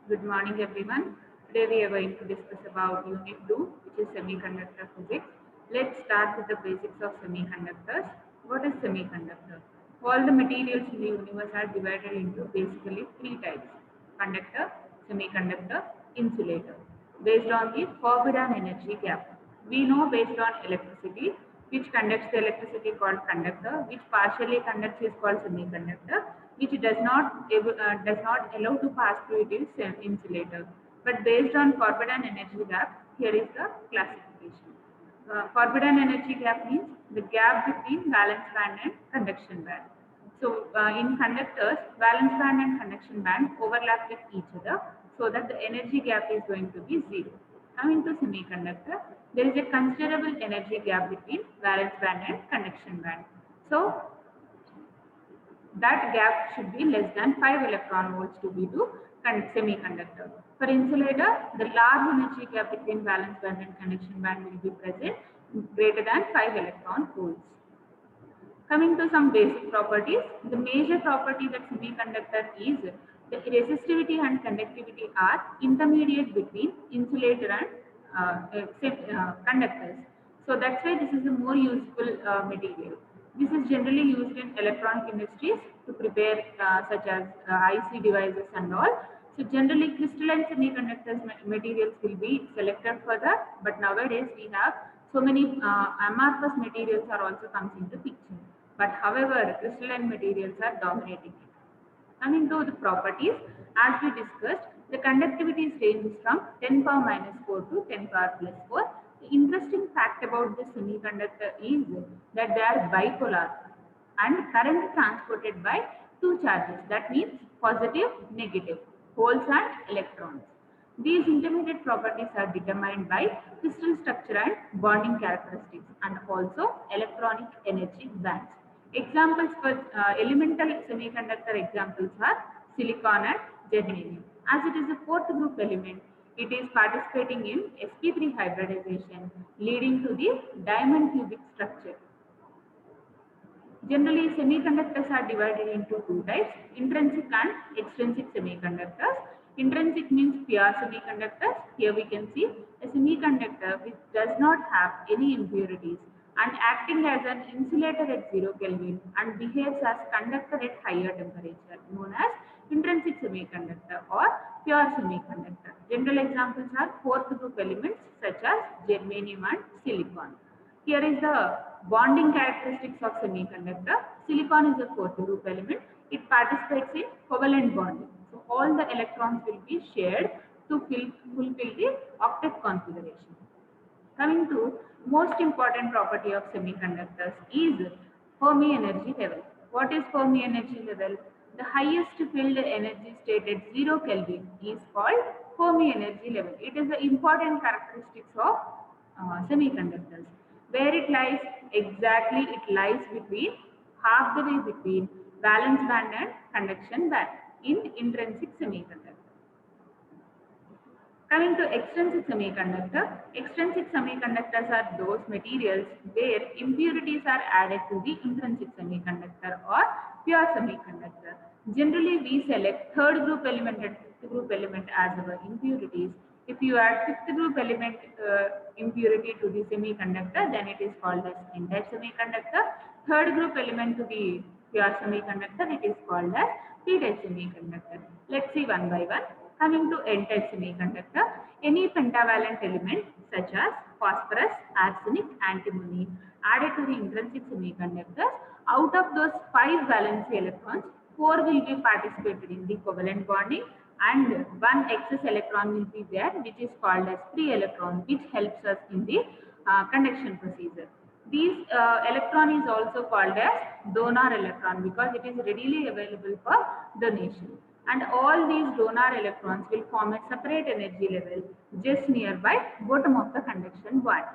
Good morning, everyone. Today we are going to discuss about Unit 2, which is semiconductor physics. Let's start with the basics of semiconductors. What is semiconductor? All the materials in the universe are divided into basically three types: conductor, semiconductor, insulator, based on the forbidden energy gap. We know based on electricity, which conducts the electricity called conductor, which partially conducts is called semiconductor, which does not allow to pass through it is insulator. But based on forbidden energy gap, here is the classification. Forbidden energy gap means the gap between valence band and conduction band. So in conductors, valence band and conduction band overlap with each other, so that the energy gap is going to be zero. Coming to semiconductor, there is a considerable energy gap between valence band and conduction band. So that gap should be less than 5 electron volts to be to semiconductor. For insulator, the large energy gap between valence band and conduction band will be present greater than 5 electron volts. Coming to some basic properties, the major property that semiconductor is the resistivity and conductivity are intermediate between insulator and conductors. So that's why this is a more useful material. This is generally used in electronic industries to prepare such as IC devices and all. So generally crystalline semiconductors materials will be selected for that, but nowadays we have so many amorphous materials are also comes into picture. But however, crystalline materials are dominating it. Coming to the properties, as we discussed, the conductivity ranges from 10 power minus 4 to 10 power plus 4. The interesting fact about this semiconductor is that they are bipolar and current transported by two charges. That means positive, negative, holes and electrons. These intermediate properties are determined by crystal structure and bonding characteristics and also electronic energy bands. Examples for elemental semiconductor examples are silicon and germanium. As it is a fourth group element, it is participating in sp3 hybridization, leading to the diamond cubic structure. Generally, semiconductors are divided into two types, intrinsic and extrinsic semiconductors. Intrinsic means pure semiconductors. Here we can see a semiconductor which does not have any impurities and acting as an insulator at 0 Kelvin and behaves as conductor at higher temperature, known as intrinsic semiconductor or pure semiconductor. General examples are fourth group elements such as germanium and silicon. Here is the bonding characteristics of semiconductor. Silicon is a fourth group element. It participates in covalent bonding. So all the electrons will be shared to fulfill the octet configuration. Coming to most important property of semiconductors is Fermi energy level. What is Fermi energy level? The highest filled energy state at 0 Kelvin is called Fermi energy level. It is the important characteristics of semiconductors. Where it lies? Exactly it lies between half the way between valence band and conduction band in intrinsic semiconductor. Coming to extrinsic semiconductors are those materials where impurities are added to the intrinsic semiconductor or pure semiconductor. Generally, we select third group element and fifth group element as our impurities. If you add fifth group element impurity to the semiconductor, then it is called as n-type semiconductor. Third group element to the pure semiconductor, it is called as p-type semiconductor. Let's see one by one. Coming to n-type semiconductor, any pentavalent element such as phosphorus, arsenic, antimony added to the intrinsic semiconductors, out of those 5 valency electrons, 4 will be participated in the covalent bonding and one excess electron will be there, which is called as free electron, which helps us in the conduction procedure. This electron is also called as donor electron because it is readily available for donation. And all these donor electrons will form a separate energy level just nearby bottom of the conduction band.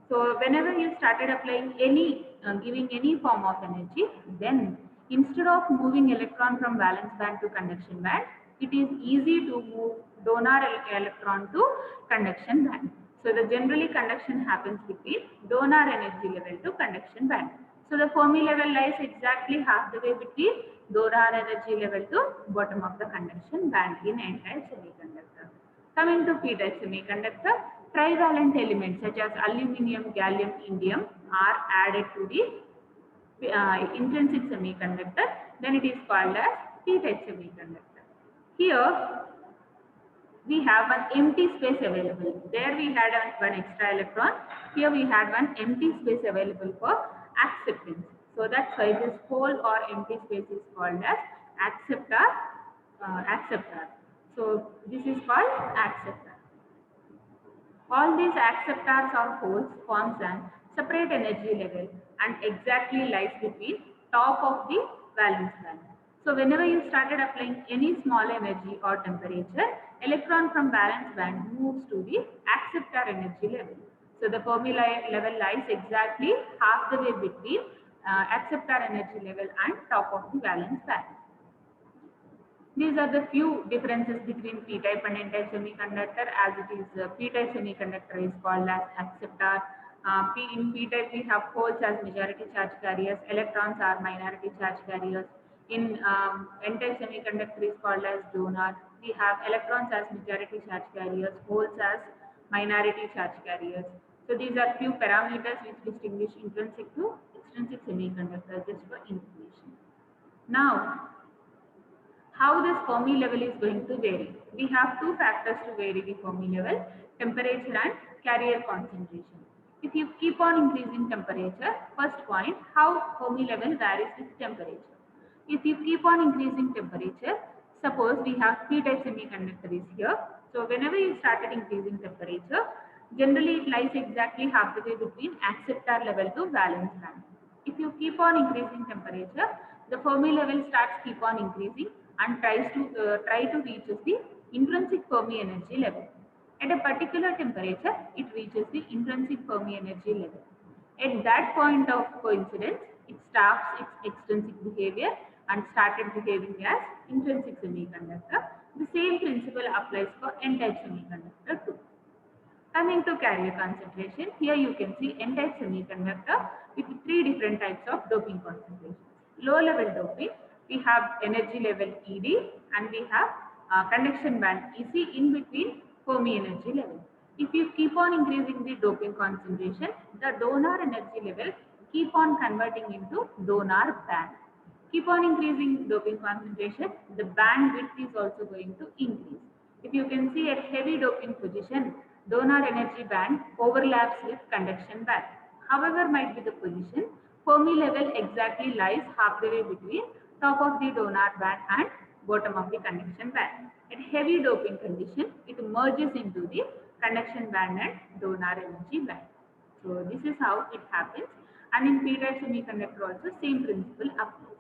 So whenever you started applying any, giving any form of energy, then instead of moving electron from valence band to conduction band, it is easy to move donor electron to conduction band. So the generally conduction happens between donor energy level to conduction band. So the Fermi level lies exactly half the way between donor energy level to bottom of the conduction band in n-type semiconductor. Coming to p-type semiconductor, trivalent elements such as aluminum, gallium, indium are added to the intrinsic semiconductor, then it is called as p-type semiconductor. Here we have an empty space available. There we had one extra electron. Here we had one empty space available for acceptance. So that's why this hole or empty space is called as acceptor. Acceptor. So this is called acceptor. All these acceptors or holes forms an separate energy level and exactly lies between top of the valence band. So whenever you started applying any small energy or temperature, electron from valence band moves to the acceptor energy level. So the Fermi level lies exactly half the way between acceptor energy level and top of the valence band. These are the few differences between p-type and n-type semiconductor. As it is p-type semiconductor is called as acceptor. In p-type we have holes as majority charge carriers, electrons are minority charge carriers. In n-type semiconductor is called as donor. We have electrons as majority charge carriers, holes as minority charge carriers. So these are few parameters which distinguish intrinsic to extrinsic semiconductor, just for information. Now, how this Fermi level is going to vary? We have two factors to vary the Fermi level: temperature and carrier concentration. If you keep on increasing temperature, first point, how Fermi level varies with temperature. If you keep on increasing temperature, suppose we have p-type semiconductor is here. So whenever you started increasing temperature, generally it lies exactly half the way between acceptor level to valence band. If you keep on increasing temperature, the Fermi level starts keep on increasing and try to reach the intrinsic Fermi energy level. At a particular temperature, it reaches the intrinsic Fermi energy level. At that point of coincidence, it stops its extrinsic behavior and started behaving as intrinsic semiconductor. The same principle applies for n-type semiconductor too. Coming to carrier concentration, here you can see n-type semiconductor with three different types of doping concentrations. Low level doping, we have energy level ED and we have conduction band EC in between Fermi energy level. If you keep on increasing the doping concentration, the donor energy level keep on converting into donor band. Keep on increasing doping concentration, the band width is also going to increase. If you can see at heavy doping position, donor energy band overlaps with conduction band. However might be the position, Fermi level exactly lies half the way between top of the donor band and bottom of the conduction band. At heavy doping condition, it merges into the conduction band and donor energy band. So this is how it happens, and in p-type semiconductor also same principle applies.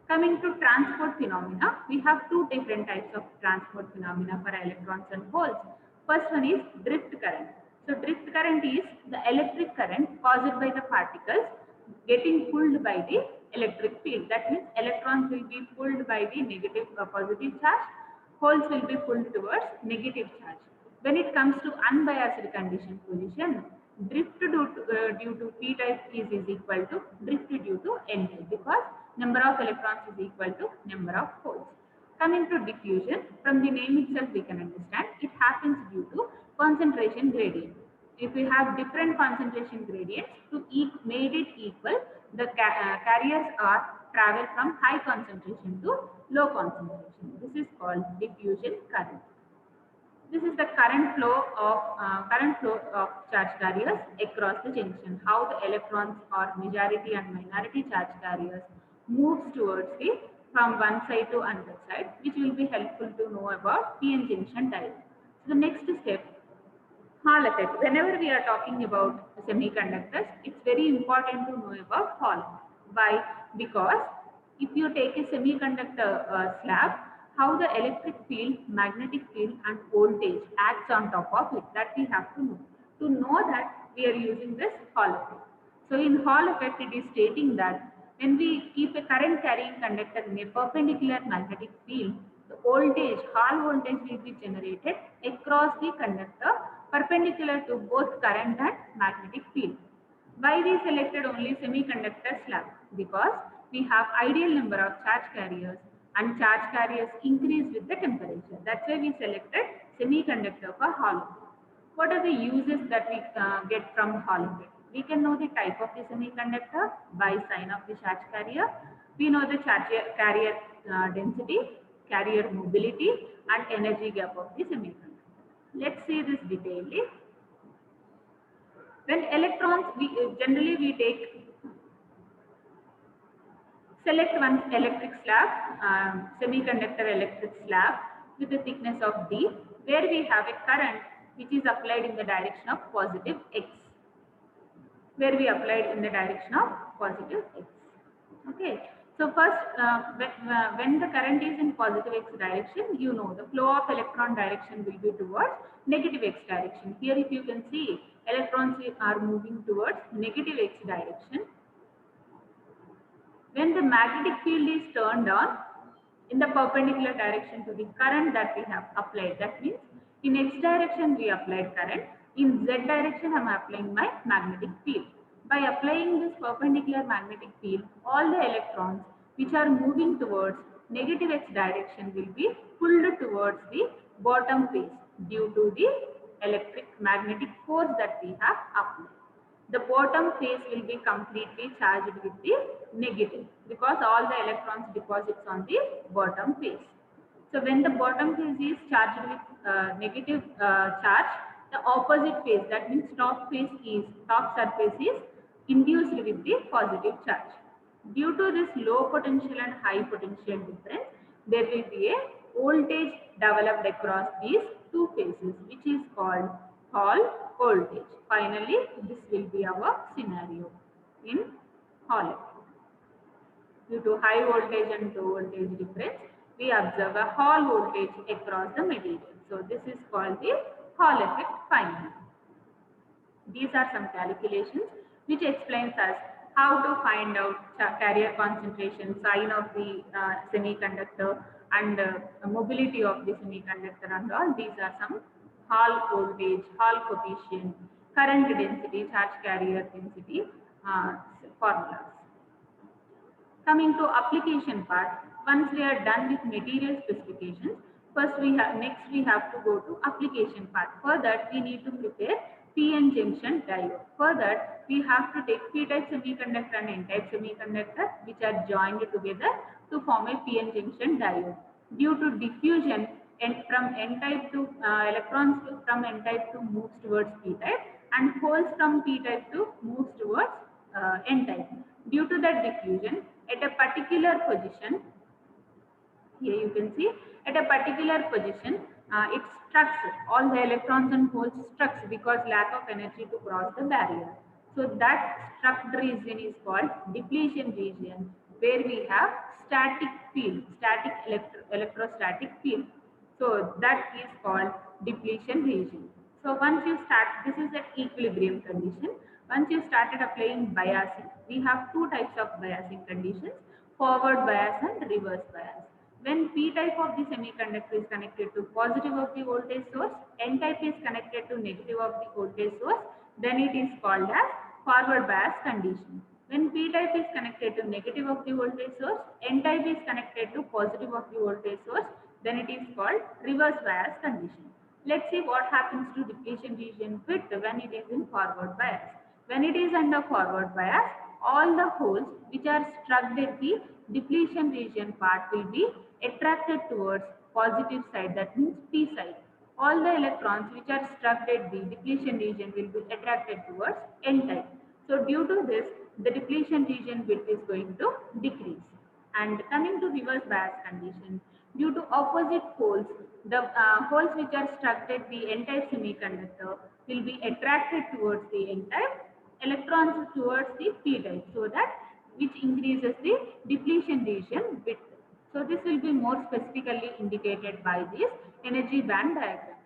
Coming to transport phenomena, we have two different types of transport phenomena for electrons and holes. First one is drift current. So drift current is the electric current caused by the particles getting pulled by the electric field. That means electrons will be pulled by the negative or positive charge, holes will be pulled towards negative charge. When it comes to unbiased condition position, drift due to p-type is equal to drift due to n-type, because number of electrons is equal to number of holes. Coming to diffusion, from the name itself we can understand it happens due to concentration gradient. If we have different concentration gradients to made it equal, the carriers are travel from high concentration to low concentration. This is called diffusion current. This is the current flow of charge carriers across the junction. How the electrons or majority and minority charge carriers moves towards the from one side to another side, which will be helpful to know about p-n junction diagram. So the next step, Hall effect. Whenever we are talking about semiconductors, it's very important to know about Hall. Why? Because if you take a semiconductor slab, how the electric field, magnetic field and voltage acts on top of it, that we have to know. To know that, we are using this Hall effect. So in Hall effect, it is stating that when we keep a current carrying conductor in a perpendicular magnetic field, the voltage, Hall voltage will be generated across the conductor perpendicular to both current and magnetic field. Why we selected only semiconductor slab? Because we have ideal number of charge carriers and charge carriers increase with the temperature. That's why we selected semiconductor for Hall effect. What are the uses that we get from Hall effect? We can know the type of the semiconductor by sign of the charge carrier. We know the carrier density, carrier mobility, and energy gap of the semiconductor. Let's see this detailedly. When electrons, generally we take select one electric slab, semiconductor electric slab with a thickness of D, where we have a current which is applied in the direction of positive X. Where we applied in the direction of positive X. Okay. So first, when the current is in positive X direction, you know the flow of electron direction will be towards negative X direction. Here if you can see, electrons are moving towards negative X direction. When the magnetic field is turned on in the perpendicular direction to the current that we have applied, that means in X direction we applied current, in Z direction I am applying my magnetic field. By applying this perpendicular magnetic field, all the electrons which are moving towards negative X direction will be pulled towards the bottom face due to the electric magnetic force that we have applied. The bottom face will be completely charged with the negative because all the electrons deposits on the bottom face. So when the bottom face is charged with negative charge, the opposite face, that means top surface is induced with the positive charge. Due to this low potential and high potential difference, there will be a voltage developed across these two faces, which is called Hall voltage. Finally, this will be our scenario in Hall effect. Due to high voltage and low voltage difference, we observe a Hall voltage across the material. So this is called the Hall effect finally. These are some calculations which explains us how to find out carrier concentration, sign of the semiconductor, and mobility of the semiconductor and all. These are some Hall voltage, Hall coefficient, current density, charge carrier density formulas. Coming to application part, once we are done with material specifications, next we have to go to application part. For that we need to prepare PN junction diode. For that we have to take p-type semiconductor and n-type semiconductor which are joined together to form a PN junction diode. Due to diffusion from n-type to electrons from n-type to moves towards p-type and holes from p-type to moves towards n-type. Due to that diffusion, at a particular position, here you can see, at a particular position, it structs, all the electrons and holes structs because lack of energy to cross the barrier. So that struck region is called depletion region, where we have static field, static electrostatic field. So that is called depletion region. So once you start, this is at equilibrium condition. Once you started applying biasing, we have two types of biasing conditions, forward bias and reverse bias. When p-type of the semiconductor is connected to positive of the voltage source, n-type is connected to negative of the voltage source, then it is called as forward bias condition. When p-type is connected to negative of the voltage source, n-type is connected to positive of the voltage source, then it is called reverse bias condition. Let's see what happens to depletion region width when it is in forward bias. When it is under forward bias, all the holes which are struck at the depletion region part will be attracted towards positive side, that means P side. All the electrons which are struck at the depletion region will be attracted towards N type. So due to this, the depletion region width is going to decrease. And coming to reverse bias condition, due to opposite holes, the holes which are struck at the N-type semiconductor will be attracted towards the N-type, electrons towards the P-type, so that which increases the depletion region width. So this will be more specifically indicated by this energy band diagram.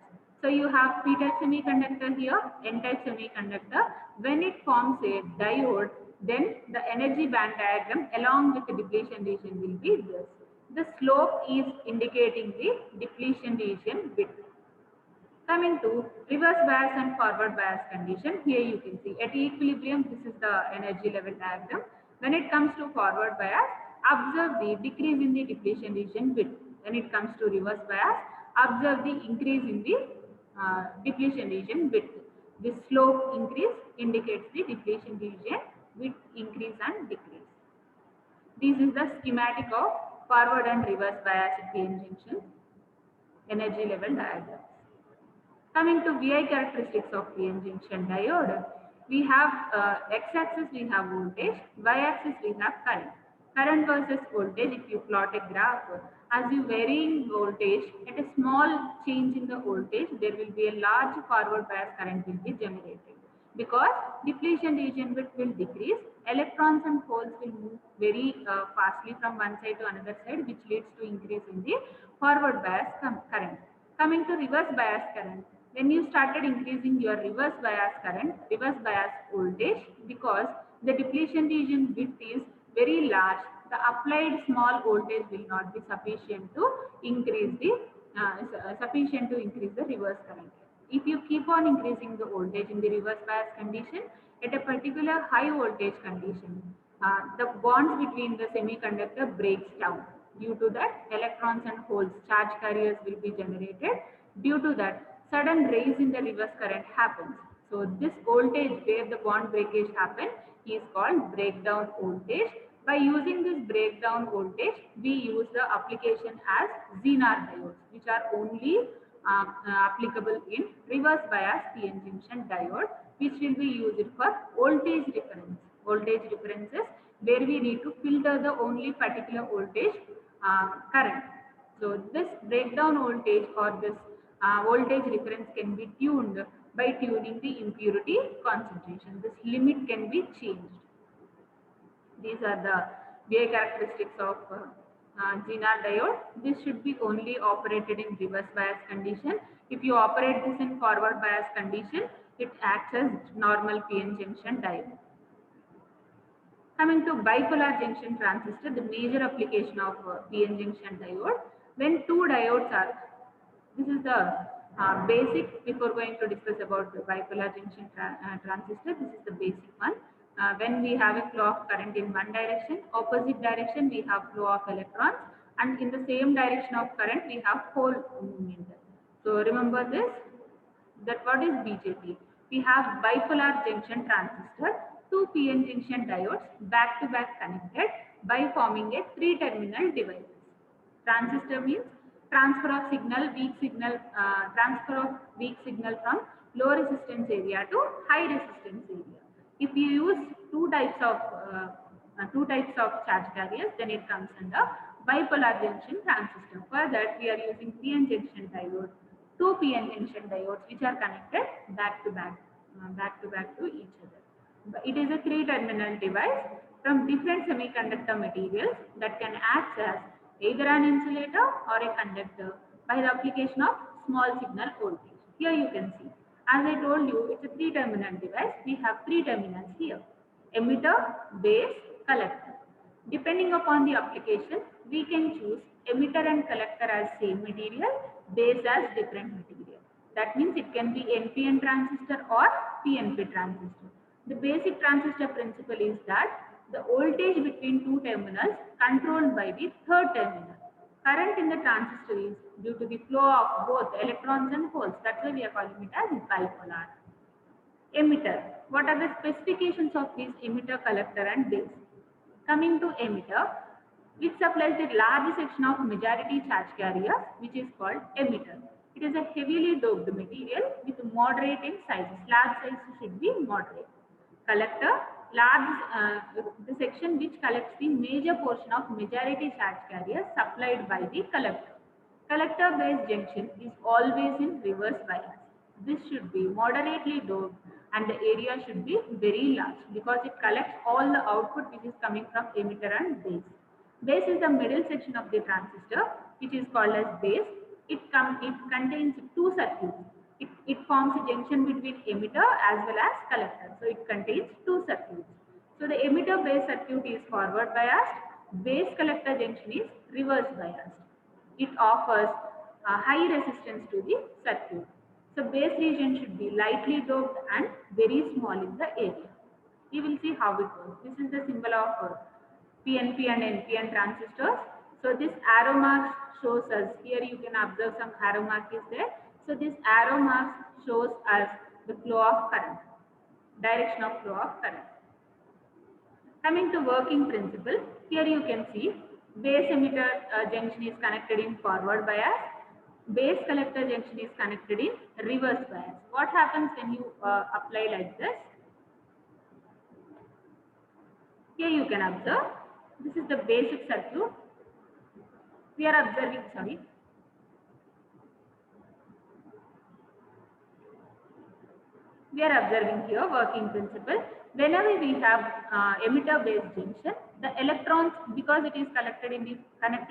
So you have P-type semiconductor here, N-type semiconductor. When it forms a diode, then the energy band diagram along with the depletion region will be this. The slope is indicating the depletion region width. Coming to reverse bias and forward bias condition, here you can see at equilibrium, this is the energy level diagram. When it comes to forward bias, observe the decrease in the depletion region width. When it comes to reverse bias, observe the increase in the depletion region width. This slope increase indicates the depletion region width increase and decrease. This is the schematic of forward and reverse bias PN junction energy level diagrams. Coming to VI characteristics of PN junction diode, we have x-axis we have voltage, y-axis we have current. Current versus voltage, if you plot a graph, as you varying voltage, at a small change in the voltage, there will be a large forward bias current will be generated. Because depletion region width will decrease, electrons and holes will move very fastly from one side to another side, which leads to increase in the forward bias current. Coming to reverse bias current, when you started increasing your reverse bias current, reverse bias voltage, because the depletion region width is very large, the applied small voltage will not be sufficient to increase the reverse current. If you keep on increasing the voltage in the reverse bias condition, at a particular high voltage condition, the bonds between the semiconductor breaks down. Due to that, electrons and holes, charge carriers will be generated. Due to that, sudden rise in the reverse current happens. So this voltage where the bond breakage happens is called breakdown voltage. By using this breakdown voltage, we use the application as Zener diodes, which are only applicable in reverse bias PN junction diode, which will be used for voltage difference. Voltage differences where we need to filter the only particular voltage current. So this breakdown voltage or this voltage difference can be tuned by tuning the impurity concentration. This limit can be changed. These are the VI characteristics of Zener diode. This should be only operated in reverse bias condition. If you operate this in forward bias condition, it acts as normal PN junction diode. Coming to bipolar junction transistor, the major application of PN junction diode, when two diodes are, this is the basic, before going to discuss about the bipolar junction transistor, this is the basic one. When we have a flow of current in one direction, opposite direction we have flow of electrons, and in the same direction of current we have hole movement. So remember this, that what is BJT? We have bipolar junction transistor, two PN junction diodes back to back connected by forming a three-terminal device. Transistor means transfer of weak signal from low resistance area to high resistance area. If you use two types of charge carriers, then it comes under bipolar junction transistor. For that, we are using PN junction diode, two PN junction diodes which are connected back to back to each other. It is a three-terminal device from different semiconductor materials that can act as either an insulator or a conductor by the application of small signal voltage. Here you can see. As I told you, it's a three-terminal device. We have three terminals here: emitter, base, collector. Depending upon the application, we can choose emitter and collector as same material, base as different material. That means it can be NPN transistor or PNP transistor. The basic transistor principle is that the voltage between two terminals controlled by the third terminal. Current in the transistor is due to the flow of both electrons and holes. That's why we are calling it as bipolar. Emitter. What are the specifications of this emitter, collector and base? Coming to emitter, it supplies the large section of majority charge carrier, which is called emitter. It is a heavily doped material with moderate in size. Slab size should be moderate. Collector, the section which collects the major portion of majority charge carrier supplied by the collector. Collector base junction is always in reverse bias. This should be moderately doped and the area should be very large because it collects all the output which is coming from emitter and base. Base is the middle section of the transistor, which is called as base. It contains two circuits. It forms a junction between emitter as well as collector. So it contains two circuits. So the emitter base circuit is forward biased. Base collector junction is reverse biased. It offers a high resistance to the circuit. So base region should be lightly doped and very small in the area. You will see how it works. This is the symbol of PNP and NPN transistors. So this arrow mark shows us, here you can observe some arrow mark is there. So this arrow mark shows us the flow of current, direction of flow of current. Coming to working principle, here you can see base emitter junction is connected in forward bias, base collector junction is connected in reverse bias. What happens when you apply like this? Here you can observe, this is the basic circuit. We are observing, we are observing here working principle. Whenever we have emitter base junction, the electrons, because it is connected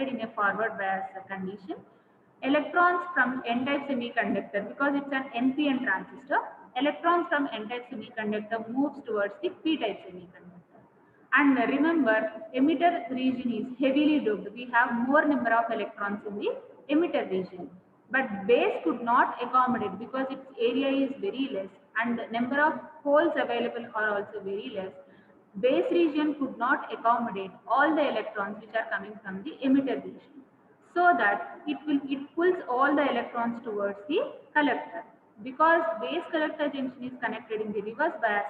in a forward bias condition, electrons from n-type semiconductor, because it's an NPN transistor, electrons from n-type semiconductor moves towards the p-type semiconductor. And remember, emitter region is heavily doped. We have more number of electrons in the emitter region. But base could not accommodate because its area is very less and the number of holes available are also very less. Base region could not accommodate all the electrons which are coming from the emitter region. So that it pulls all the electrons towards the collector. Because base collector junction is connected in the reverse bias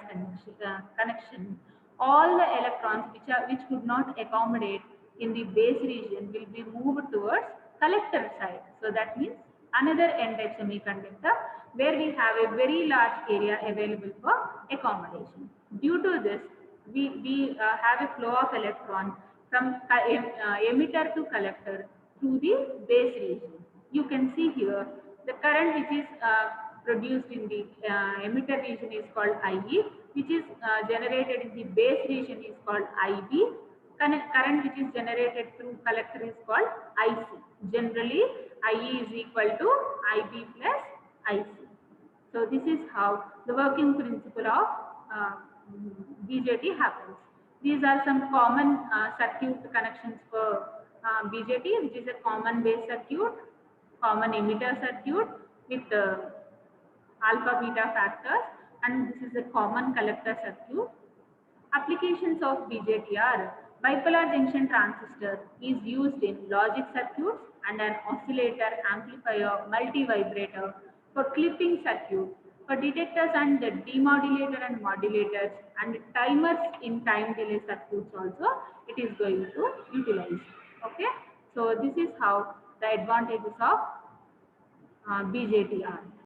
connection, all the electrons which could not accommodate in the base region will be moved towards collector side. So that means another n-type semiconductor where we have a very large area available for accommodation. Due to this, we have a flow of electron from emitter to collector through the base region. You can see here the current which is produced in the emitter region is called IE, which is generated in the base region is called IB. Current which is generated through collector is called IC. Generally, IE is equal to IB plus IC. So this is how the working principle of BJT happens. These are some common circuit connections for BJT, which is a common base circuit, common emitter circuit with alpha beta factors, and this is a common collector circuit. Applications of BJT are bipolar junction transistor is used in logic circuits and an oscillator, amplifier, multi-vibrator, for clipping circuit, for detectors and the demodulator and modulators, and timers in time delay circuits also it is going to utilize. Okay, so this is how the advantages of BJT are.